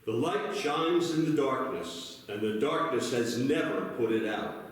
The light shines in the darkness, and the darkness has never put it out.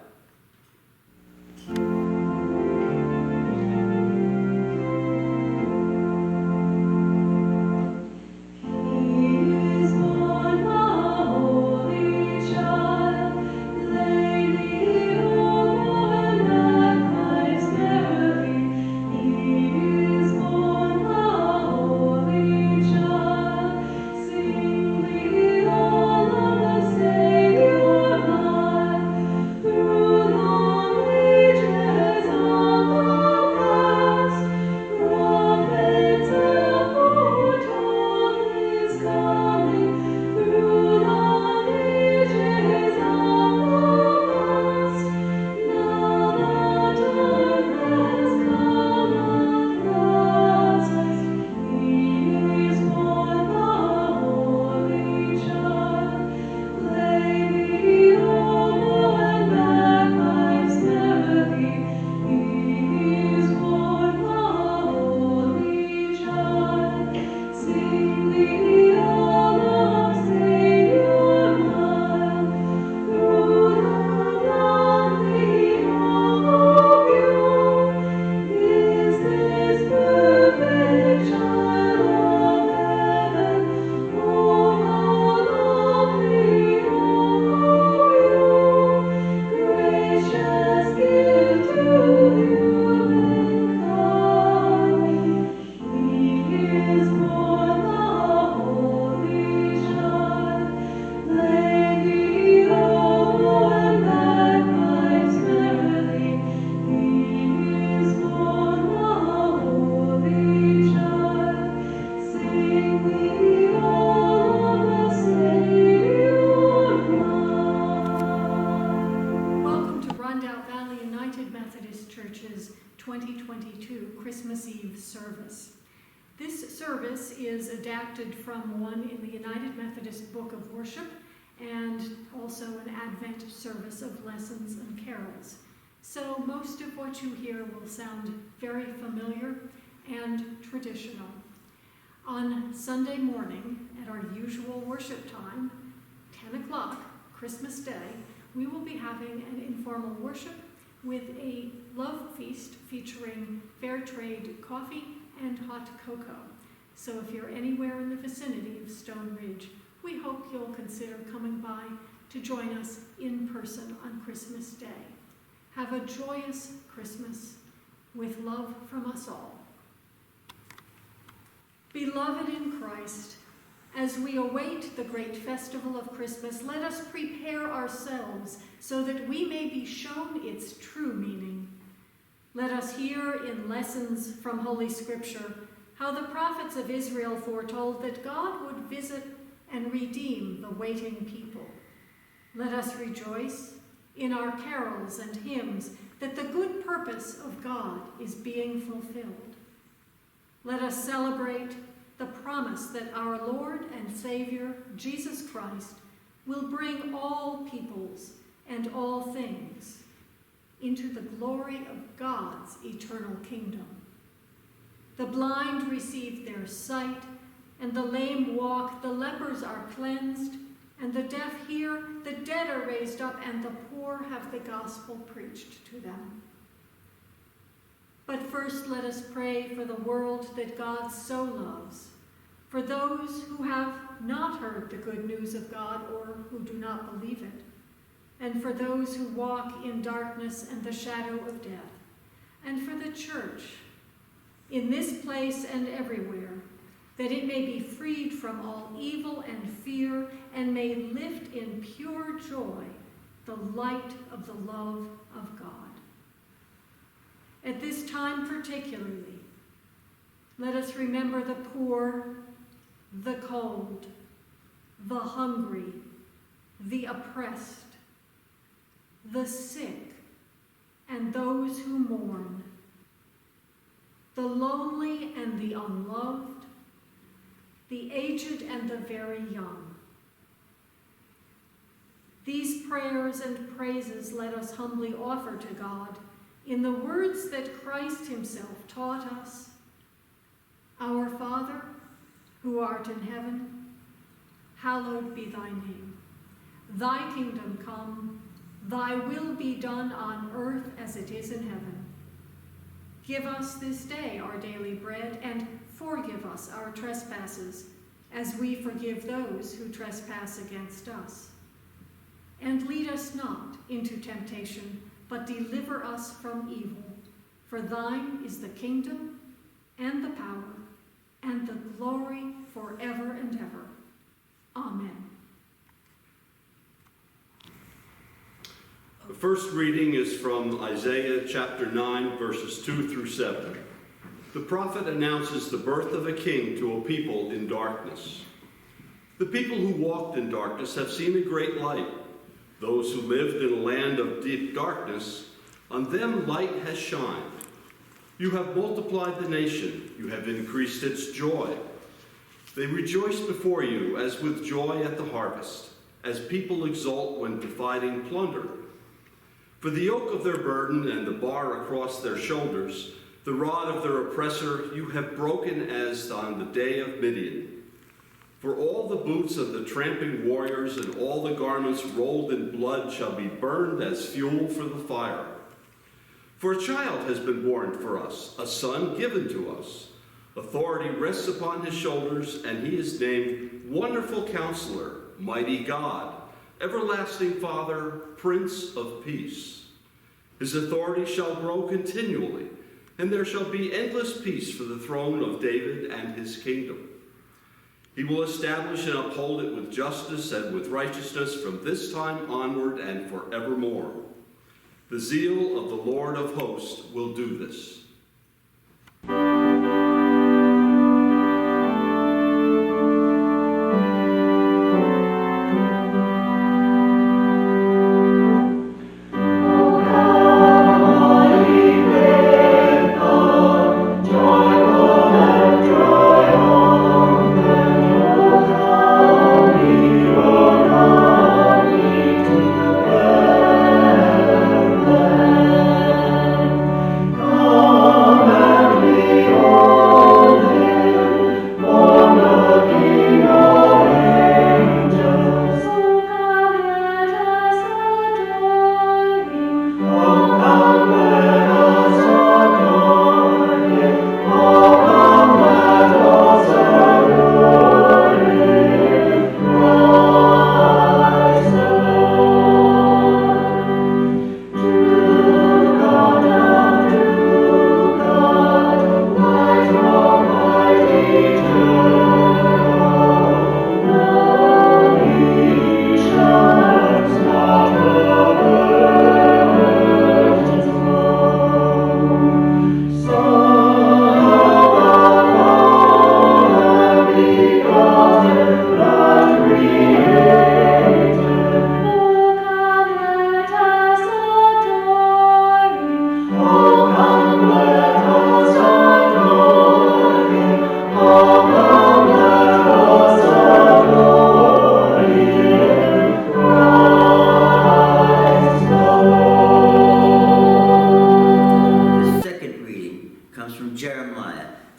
Church's 2022 Christmas Eve service. This service is adapted from one in the United Methodist Book of Worship and also an Advent service of lessons and carols. So most of what you hear will sound very familiar and traditional. On Sunday morning, at our usual worship time, 10 o'clock, Christmas Day, we will be having an informal worship with a love feast featuring fair trade coffee and hot cocoa. So if you're anywhere in the vicinity of Stone Ridge, we hope you'll consider coming by to join us in person on Christmas Day. Have a joyous Christmas with love from us all. Beloved in Christ, as we await the great festival of Christmas, let us prepare ourselves so that we may be shown its true meaning. Let us hear in lessons from Holy Scripture how the prophets of Israel foretold that God would visit and redeem the waiting people. Let us rejoice in our carols and hymns that the good purpose of God is being fulfilled. Let us celebrate the promise that our Lord and Savior, Jesus Christ, will bring all peoples and all things into the glory of God's eternal kingdom. The blind receive their sight, and the lame walk, the lepers are cleansed, and the deaf hear, the dead are raised up, and the poor have the gospel preached to them. But first let us pray for the world that God so loves, for those who have not heard the good news of God or who do not believe it, and for those who walk in darkness and the shadow of death, and for the church, in this place and everywhere, that it may be freed from all evil and fear and may lift in pure joy the light of the love of God. At this time particularly, let us remember the poor, the cold, the hungry, the oppressed, the sick, and those who mourn, the lonely and the unloved, the aged and the very young. These prayers and praises let us humbly offer to God in the words that Christ himself taught us. Our Father, who art in heaven, hallowed be thy name. Thy kingdom come, thy will be done on earth as it is in heaven. Give us this day our daily bread, and forgive us our trespasses, as we forgive those who trespass against us. And lead us not into temptation, but deliver us from evil. For thine is the kingdom, and the power, and the glory forever and ever. Amen. The first reading is from Isaiah chapter 9, verses 2 through 7. The prophet announces the birth of a king to a people in darkness. The people who walked in darkness have seen a great light. Those who lived in a land of deep darkness, on them light has shined. You have multiplied the nation. You have increased its joy. They rejoice before you as with joy at the harvest, as people exult when dividing plunder. For the yoke of their burden and the bar across their shoulders, the rod of their oppressor, you have broken as on the day of Midian. For all the boots of the tramping warriors and all the garments rolled in blood shall be burned as fuel for the fire. For a child has been born for us, a son given to us. Authority rests upon his shoulders, and he is named Wonderful Counselor, Mighty God, Everlasting Father, Prince of Peace. His authority shall grow continually, and there shall be endless peace for the throne of David and his kingdom. He will establish and uphold it with justice and with righteousness from this time onward and forevermore. The zeal of the Lord of hosts will do this.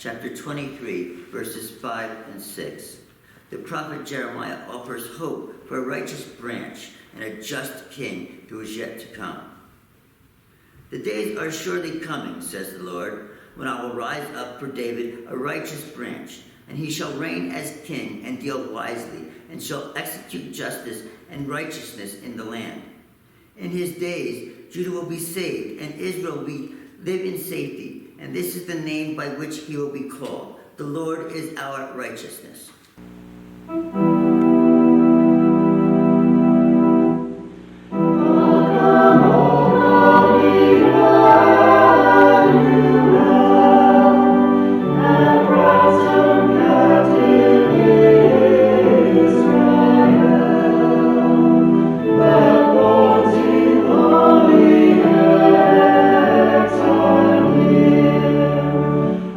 chapter 23, verses 5 and 6. The prophet Jeremiah offers hope for a righteous branch and a just king who is yet to come. The days are surely coming, says the Lord, when I will rise up for David a righteous branch, and he shall reign as king and deal wisely, and shall execute justice and righteousness in the land. In his days, Judah will be saved, and Israel will live in safety, and this is the name by which he will be called. The Lord is our righteousness.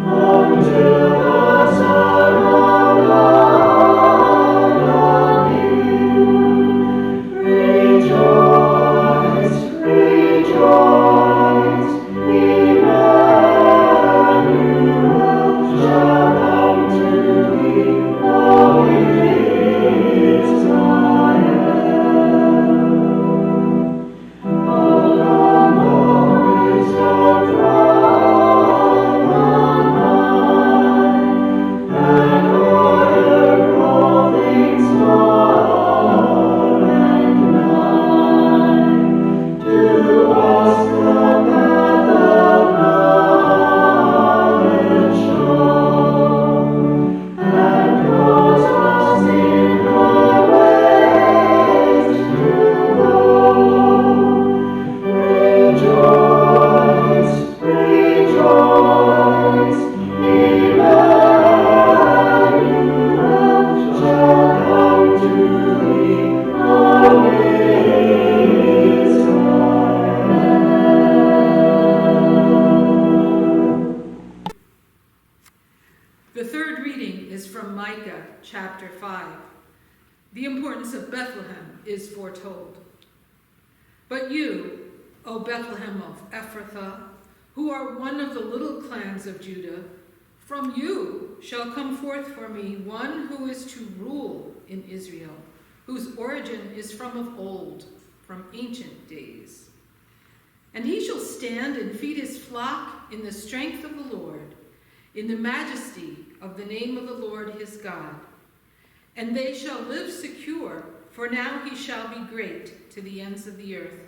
Unto the Son of chapter 5. The importance of Bethlehem is foretold. But you, O Bethlehem of Ephrathah, who are one of the little clans of Judah, from you shall come forth for me one who is to rule in Israel, whose origin is from of old, from ancient days. And he shall stand and feed his flock in the strength of the Lord, in the majesty of the name of the Lord his God. And they shall live secure, for now he shall be great to the ends of the earth,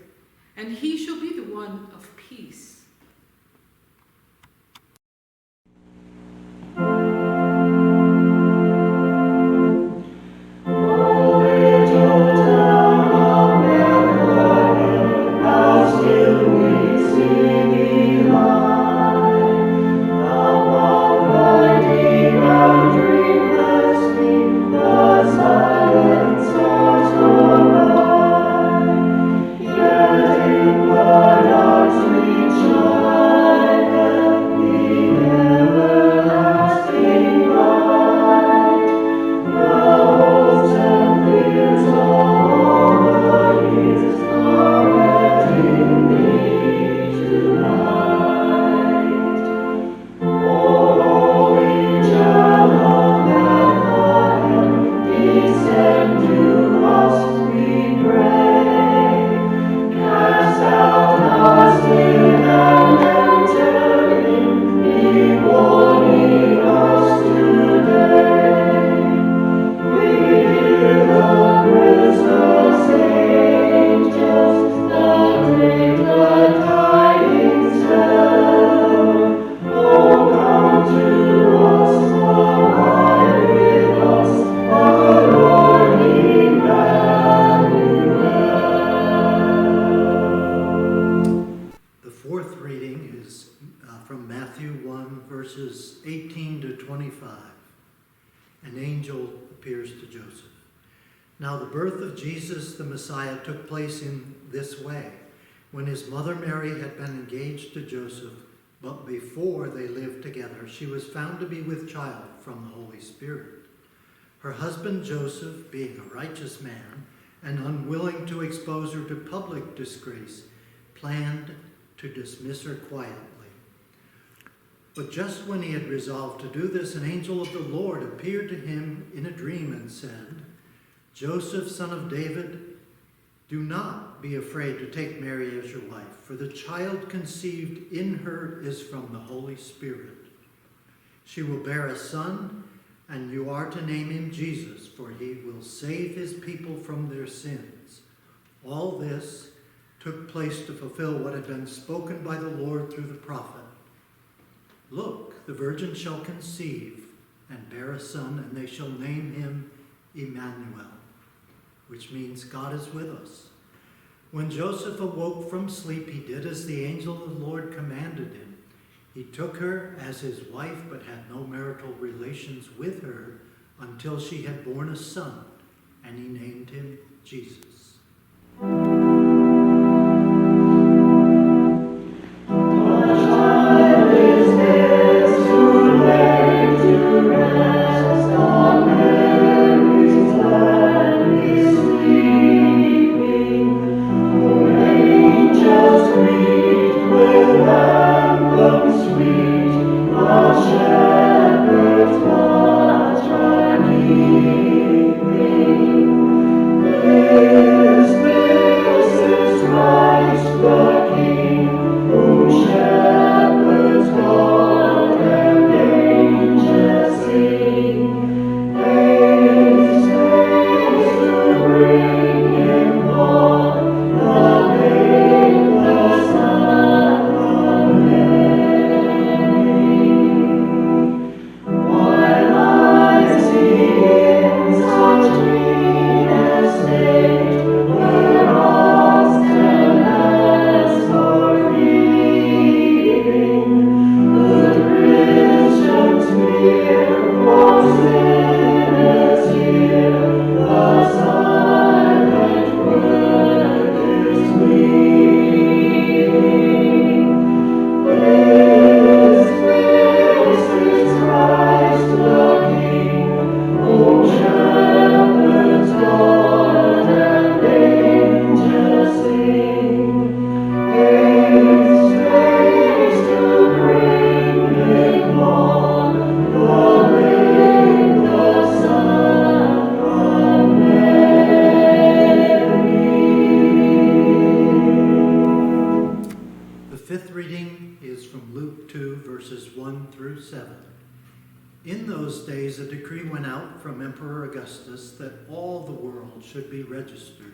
and he shall be the one of peace. Verses 18 to 25. An angel appears to Joseph. Now the birth of Jesus the Messiah took place in this way. When his mother Mary had been engaged to Joseph, but before they lived together, she was found to be with child from the Holy Spirit. Her husband Joseph, being a righteous man and unwilling to expose her to public disgrace, planned to dismiss her quietly. But just when he had resolved to do this, an angel of the Lord appeared to him in a dream and said, Joseph, son of David, do not be afraid to take Mary as your wife, for the child conceived in her is from the Holy Spirit. She will bear a son, and you are to name him Jesus, for he will save his people from their sins. All this took place to fulfill what had been spoken by the Lord through the prophet. Look, the virgin shall conceive and bear a son, and they shall name him Emmanuel, which means God is with us. When Joseph awoke from sleep, he did as the angel of the Lord commanded him. He took her as his wife, but had no marital relations with her until she had borne a son, and he named him Jesus. Amen. reading is from Luke 2, verses 1 through 7. In those days, a decree went out from Emperor Augustus that all the world should be registered.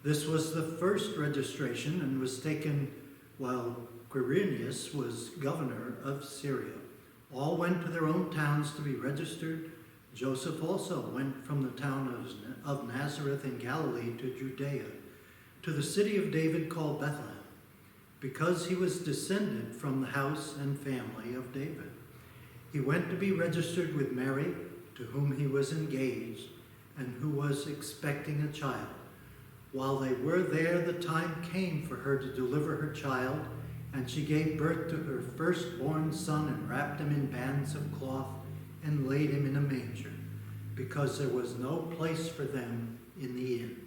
This was the first registration and was taken while Quirinius was governor of Syria. All went to their own towns to be registered. Joseph also went from the town of Nazareth in Galilee to Judea, to the city of David called Bethlehem, because he was descended from the house and family of David. He went to be registered with Mary, to whom he was engaged, and who was expecting a child. While they were there, the time came for her to deliver her child, and she gave birth to her firstborn son and wrapped him in bands of cloth and laid him in a manger, because there was no place for them in the inn.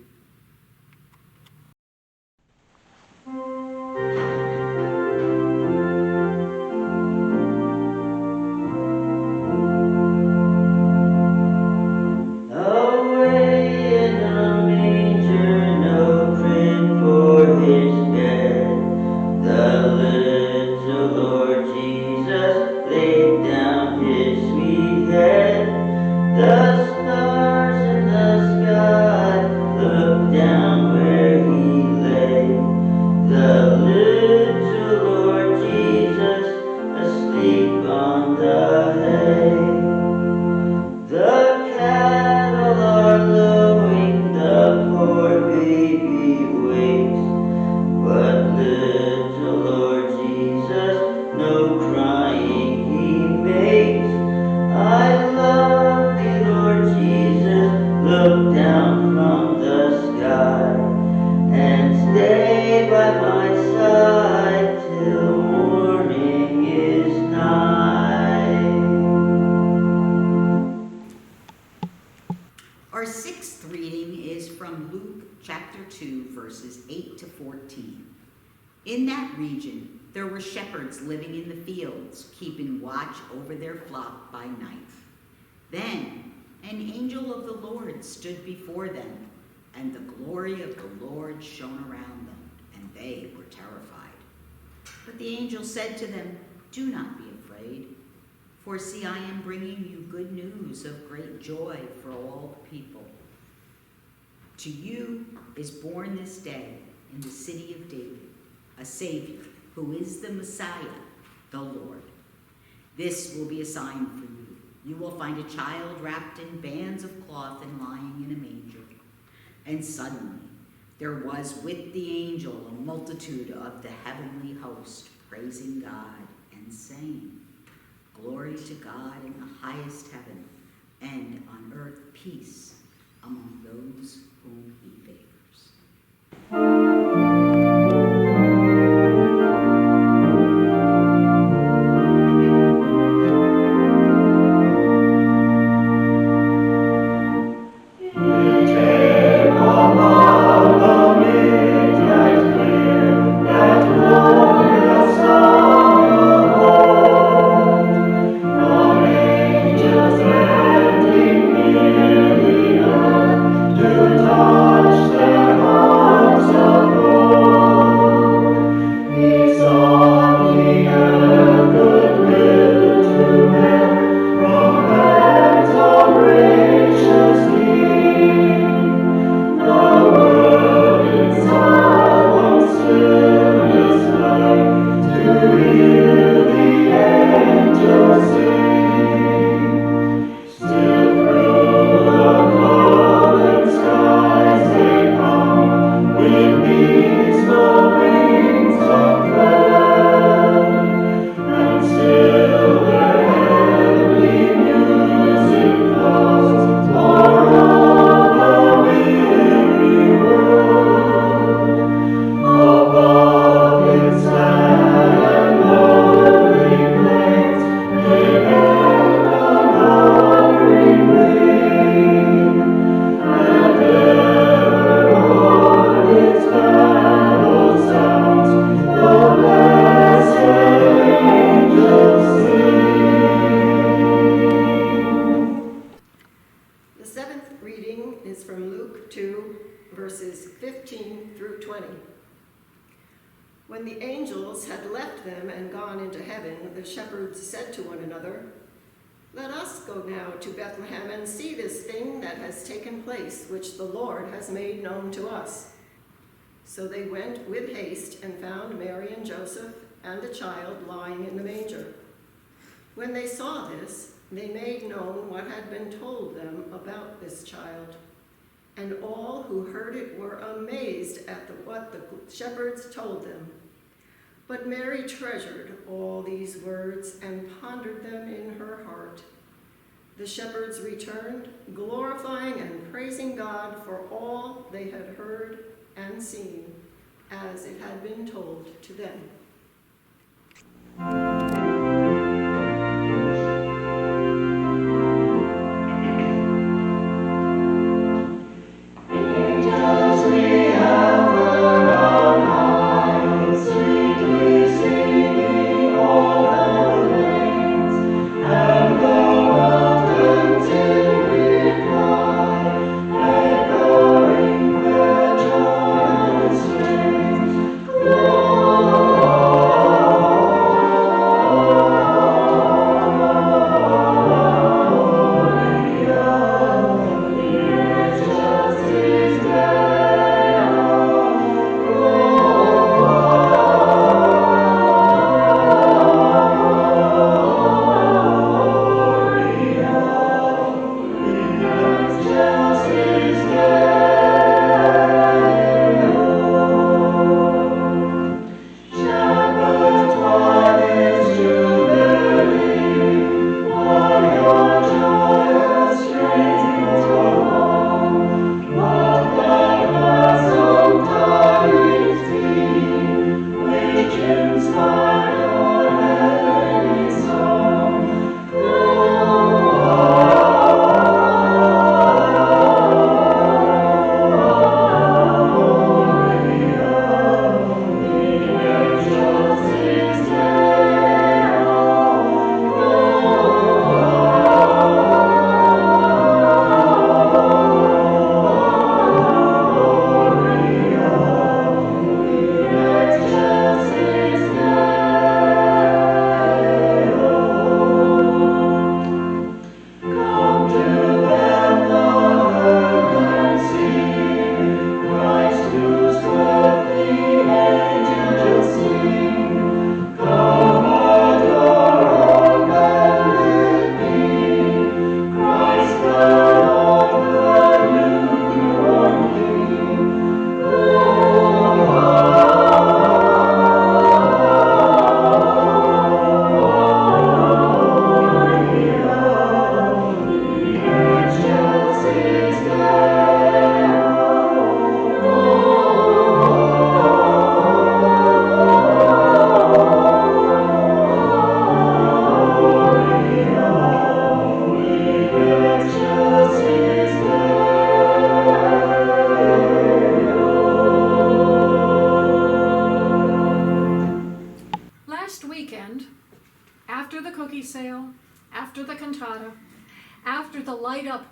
Our sixth reading is from Luke chapter 2, verses 8 to 14. In that region, there were shepherds living in the fields, keeping watch over their flock by night. Then an angel of the Lord stood before them, and the glory of the Lord shone around them, and they were terrified. But the angel said to them, "Do not be afraid. For see, I am bringing you good news of great joy for all the people. To you is born this day in the city of David a Savior, who is the Messiah, the Lord. This will be a sign for you. You will find a child wrapped in bands of cloth and lying in a manger." And suddenly there was with the angel a multitude of the heavenly host, praising God and saying, "Glory to God in the highest heaven, and on earth peace among those whom he favors." Touch their hearts. left them and gone into heaven, the shepherds said to one another, "Let us go now to Bethlehem and see this thing that has taken place, which the Lord has made known to us." So they went with haste and found Mary and Joseph and the child lying in the manger. When they saw this, they made known what had been told them about this child. And all who heard it were amazed at what the shepherds told them. But Mary treasured all these words and pondered them in her heart. The shepherds returned, glorifying and praising God for all they had heard and seen, as it had been told to them.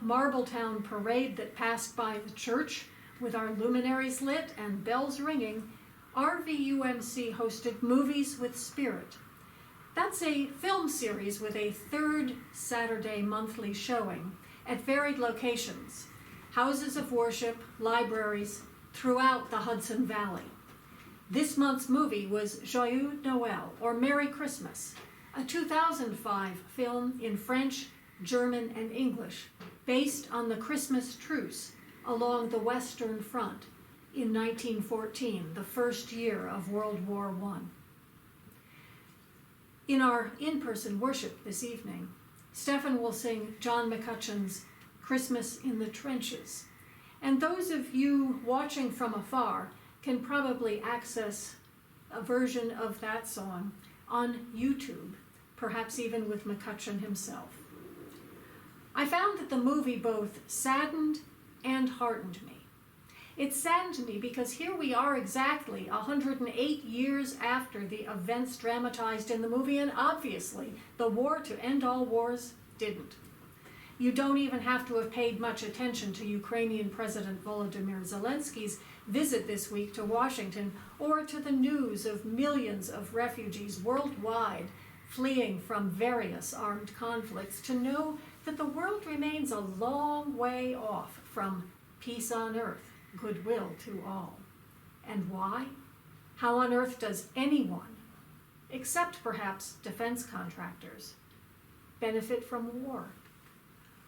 Marbletown parade that passed by the church with our luminaries lit and bells ringing, RVUMC hosted Movies with Spirit. That's a film series with a third Saturday monthly showing at varied locations, houses of worship, libraries throughout the Hudson Valley. This month's movie was Joyeux Noël, or Merry Christmas, a 2005 film in French, German, and English, based on the Christmas truce along the Western Front in 1914, the first year of World War I. In our in-person worship this evening, Stefan will sing John McCutcheon's Christmas in the Trenches, and those of you watching from afar can probably access a version of that song on YouTube, perhaps even with McCutcheon himself. I found that the movie both saddened and heartened me. It saddened me because here we are exactly 108 years after the events dramatized in the movie, and obviously the war to end all wars didn't. You don't even have to have paid much attention to Ukrainian President Volodymyr Zelensky's visit this week to Washington, or to the news of millions of refugees worldwide fleeing from various armed conflicts, to know that the world remains a long way off from peace on earth, goodwill to all. And why? How on earth does anyone, except perhaps defense contractors, benefit from war?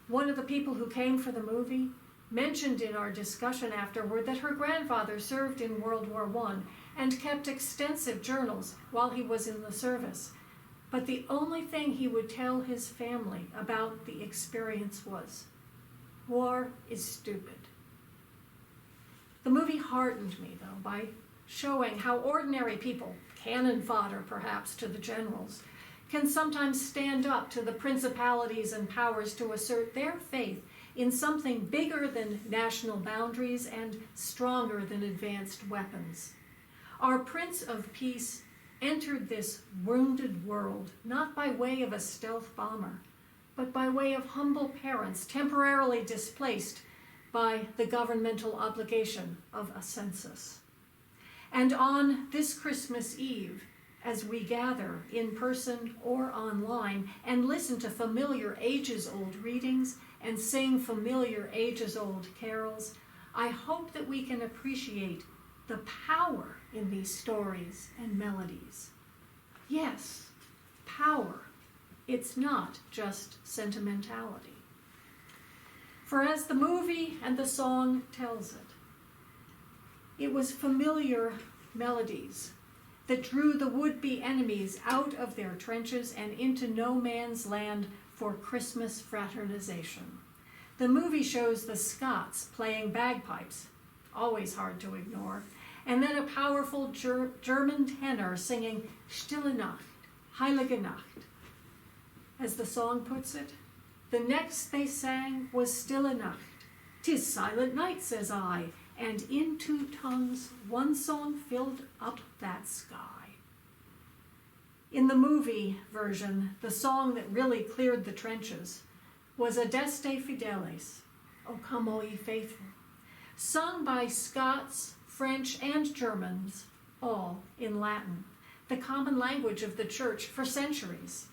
One of the people who came for the movie mentioned in our discussion afterward that her grandfather served in World War I and kept extensive journals while he was in the service. But the only thing he would tell his family about the experience was, war is stupid. The movie heartened me, though, by showing how ordinary people, cannon fodder perhaps to the generals, can sometimes stand up to the principalities and powers to assert their faith in something bigger than national boundaries and stronger than advanced weapons. Our Prince of Peace entered this wounded world not by way of a stealth bomber, but by way of humble parents temporarily displaced by the governmental obligation of a census. And on this Christmas Eve, as we gather in person or online and listen to familiar ages-old readings and sing familiar ages-old carols, I hope that we can appreciate the power in these stories and melodies. Yes, power. It's not just sentimentality. For as the movie and the song tells it was familiar melodies that drew the would-be enemies out of their trenches and into no man's land for Christmas fraternization. The movie shows the Scots playing bagpipes, always hard to ignore, and then a powerful German tenor singing Stille Nacht, Heilige Nacht. As the song puts it, the next they sang was Stille Nacht. 'Tis silent night, says I, and in two tongues one song filled up that sky. In the movie version, the song that really cleared the trenches was Adeste Fideles, O Come All Ye Faithful, sung by Scots, French, and Germans, all in Latin, the common language of the church for centuries.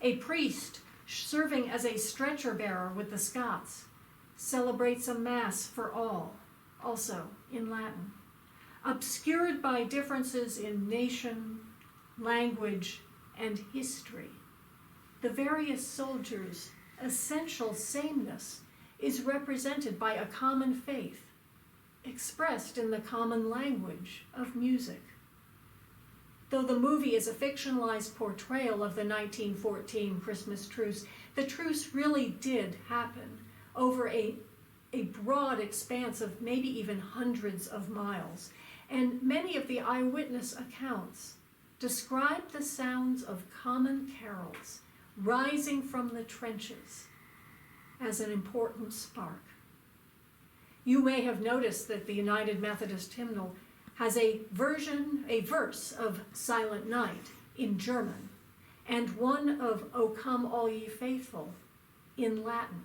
A priest serving as a stretcher bearer with the Scots celebrates a mass for all, also in Latin, obscured by differences in nation, language, and history. The various soldiers' essential sameness is represented by a common faith, expressed in the common language of music. Though the movie is a fictionalized portrayal of the 1914 Christmas truce, the truce really did happen over a broad expanse of maybe even hundreds of miles, and many of the eyewitness accounts describe the sounds of common carols rising from the trenches as an important spark. You may have noticed that the United Methodist hymnal has a verse of Silent Night in German, and one of O Come All Ye Faithful in Latin.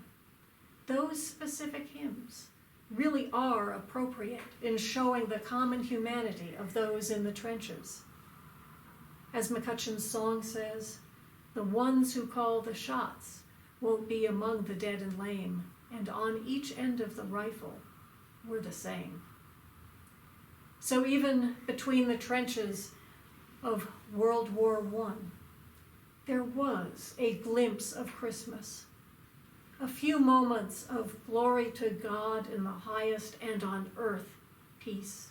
Those specific hymns really are appropriate in showing the common humanity of those in the trenches. As McCutcheon's song says, the ones who call the shots won't be among the dead and lame, and on each end of the rifle we're the same. So even between the trenches of World War I, there was a glimpse of Christmas, a few moments of glory to God in the highest and on earth peace.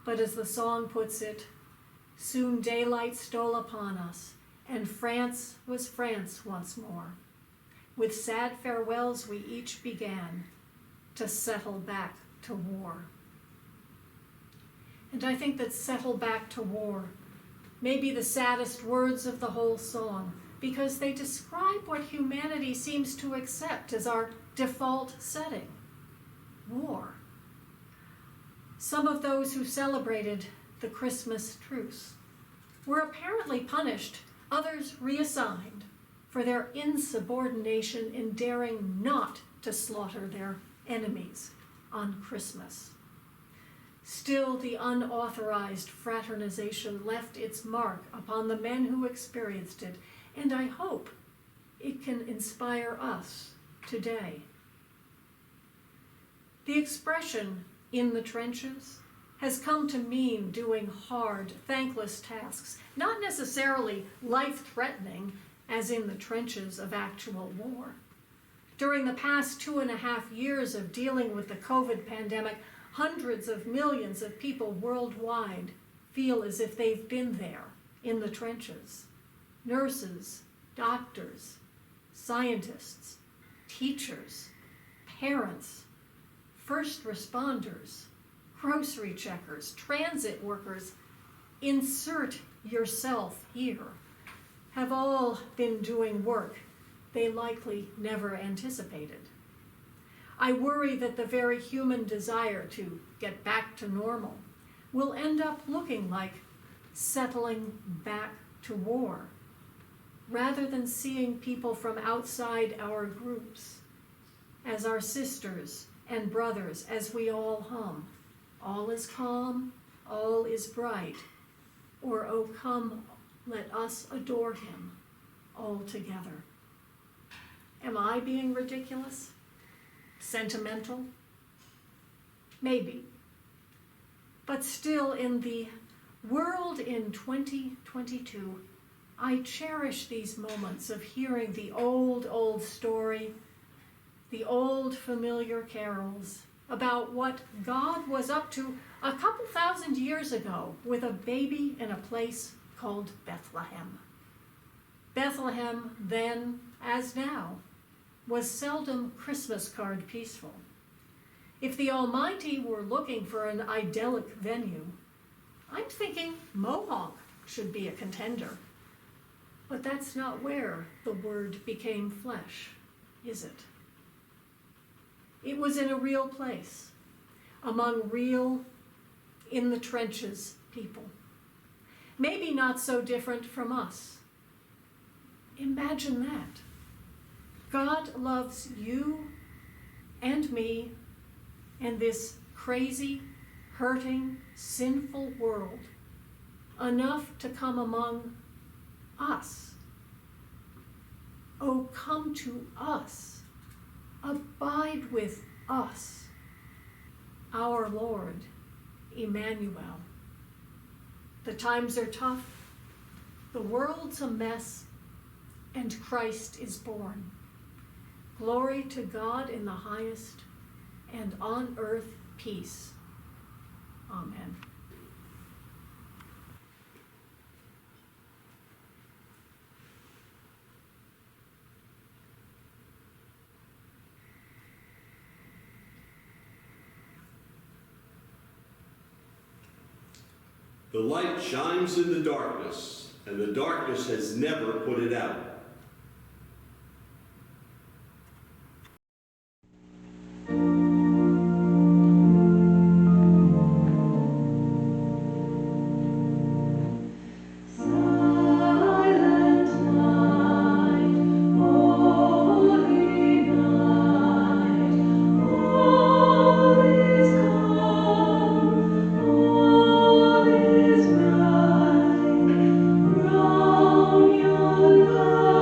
But as the song puts it, soon daylight stole upon us, and France was France once more. With sad farewells we each began to settle back to war. And I think that settle back to war may be the saddest words of the whole song, because they describe what humanity seems to accept as our default setting: war. Some of those who celebrated the Christmas truce were apparently punished, others reassigned for their insubordination in daring not to slaughter their enemies on Christmas. Still, the unauthorized fraternization left its mark upon the men who experienced it, and I hope it can inspire us today. The expression "in the trenches" has come to mean doing hard, thankless tasks, not necessarily life-threatening, as in the trenches of actual war. During the past 2.5 years of dealing with the COVID pandemic, hundreds of millions of people worldwide feel as if they've been there in the trenches. Nurses, doctors, scientists, teachers, parents, first responders, grocery checkers, transit workers, insert yourself here, have all been doing work they likely never anticipated. I worry that the very human desire to get back to normal will end up looking like settling back to war, rather than seeing people from outside our groups as our sisters and brothers, as we all hum, "All is calm, all is bright," or "Oh come, let us adore him all together." Am I being ridiculous? Sentimental? Maybe. But still, in the world in 2022, I cherish these moments of hearing the old story, the old familiar carols about what God was up to a couple thousand years ago with a baby in a place called Bethlehem. Bethlehem then, as now, was seldom Christmas card peaceful. If the Almighty were looking for an idyllic venue, I'm thinking Mohawk should be a contender. But that's not where the Word became flesh, is it? It was in a real place, among real, in the trenches people. Maybe not so different from us. Imagine that. God loves you and me and this crazy, hurting, sinful world enough to come among us. Oh, come to us. Abide with us. Our Lord, Emmanuel. The times are tough, the world's a mess, and Christ is born. Glory to God in the highest, and on earth peace. Amen. The light shines in the darkness, and the darkness has never put it out. Round your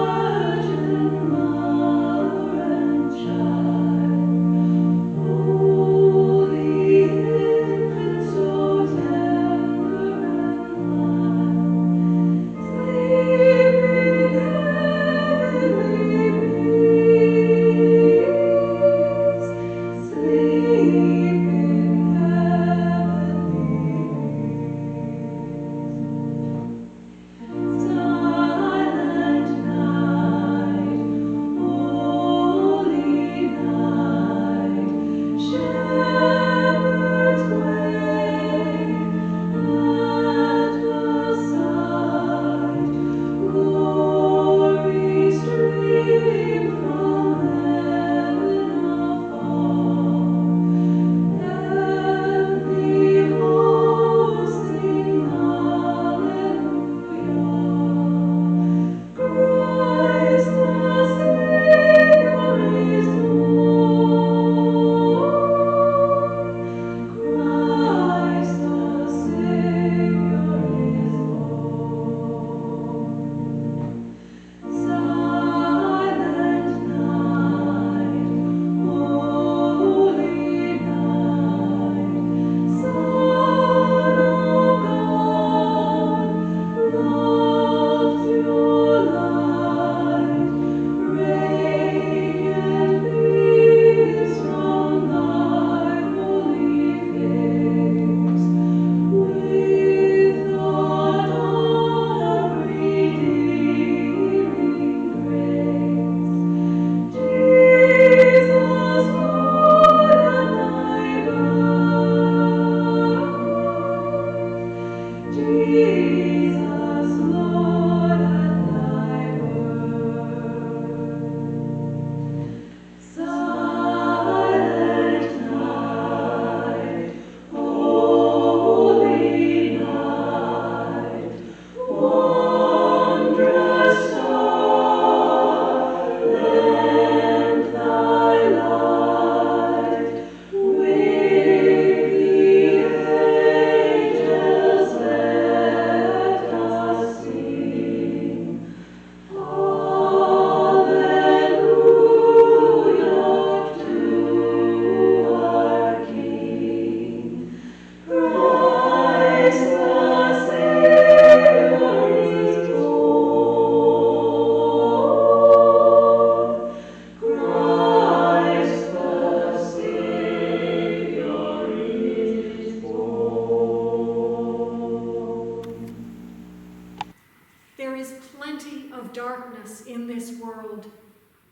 There is plenty of darkness in this world,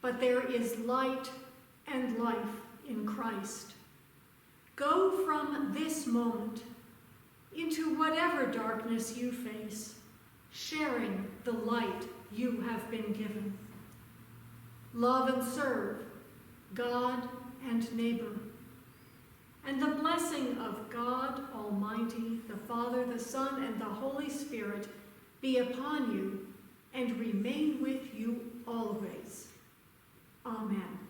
but there is light and life in Christ. Go from this moment into whatever darkness you face, sharing the light you have been given. Love and serve God and neighbor. And the blessing of God Almighty, the Father, the Son, and the Holy Spirit be upon you and remain with you always. Amen.